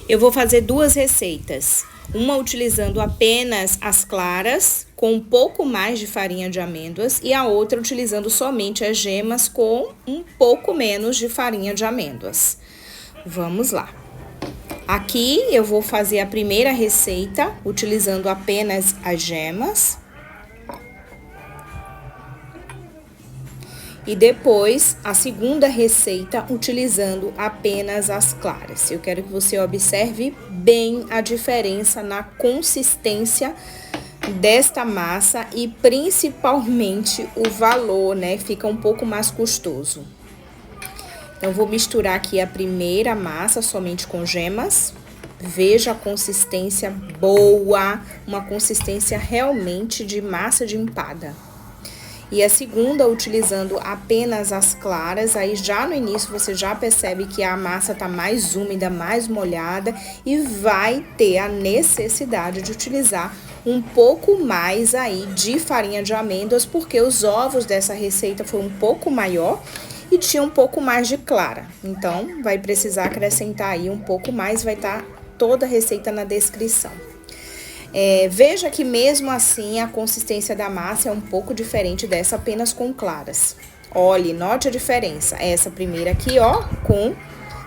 Eu vou fazer duas receitas. Uma utilizando apenas as claras, com um pouco mais de farinha de amêndoas, e a outra utilizando somente as gemas com um pouco menos de farinha de amêndoas. Vamos lá. Aqui eu vou fazer a primeira receita utilizando apenas as gemas. E depois, a segunda receita, utilizando apenas as claras. Eu quero que você observe bem a diferença na consistência desta massa e principalmente o valor, né? Fica um pouco mais custoso. Então, vou misturar aqui a primeira massa somente com gemas. Veja a consistência boa, uma consistência realmente de massa de empada. E a segunda, utilizando apenas as claras, aí já no início você já percebe que a massa tá mais úmida, mais molhada e vai ter a necessidade de utilizar um pouco mais aí de farinha de amêndoas, porque os ovos dessa receita foi um pouco maior e tinha um pouco mais de clara. Então, vai precisar acrescentar aí um pouco mais, vai estar toda a receita na descrição. Veja que mesmo assim a consistência da massa é um pouco diferente dessa apenas com claras. Olhe, note a diferença. Essa primeira aqui, ó, com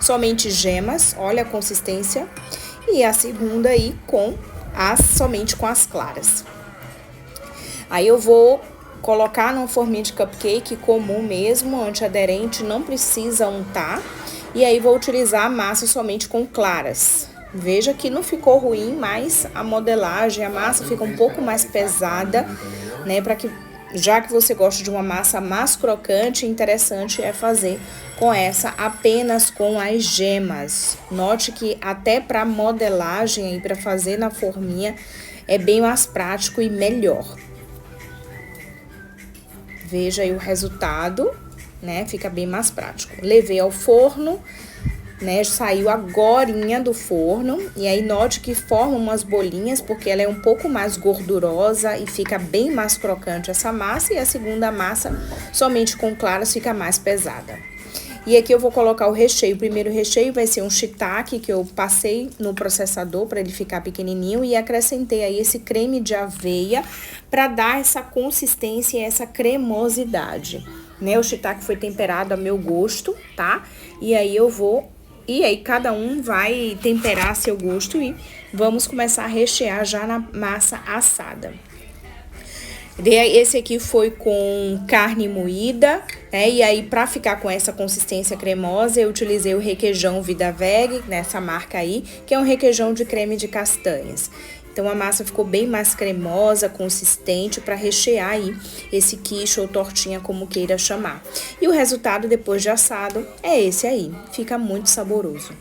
somente gemas, olha a consistência. E a segunda aí somente com as claras. Aí eu vou colocar num forminho de cupcake comum mesmo, antiaderente, não precisa untar. E aí vou utilizar a massa somente com claras. Veja que não ficou ruim, mas a modelagem, a massa fica um pouco mais pesada, né? Já que você gosta de uma massa mais crocante, interessante é fazer com essa apenas com as gemas. Note que até para modelagem aí, para fazer na forminha, é bem mais prático e melhor. Veja aí o resultado, né? Fica bem mais prático. Levei ao forno, né, saiu agorinha do forno, e aí note que forma umas bolinhas, porque ela é um pouco mais gordurosa e fica bem mais crocante essa massa, e a segunda massa, somente com claras, fica mais pesada. E aqui eu vou colocar o recheio. O primeiro recheio vai ser um shiitake que eu passei no processador para ele ficar pequenininho, e acrescentei aí esse creme de aveia para dar essa consistência e essa cremosidade, né? O shiitake foi temperado a meu gosto, tá? E aí cada um vai temperar a seu gosto e vamos começar a rechear já na massa assada. Esse aqui foi com carne moída, né? E aí para ficar com essa consistência cremosa, eu utilizei o requeijão Vida Veg, nessa marca aí, que é um requeijão de creme de castanhas. Então, a massa ficou bem mais cremosa, consistente, para rechear aí esse quiche ou tortinha, como queira chamar. E o resultado, depois de assado, é esse aí. Fica muito saboroso.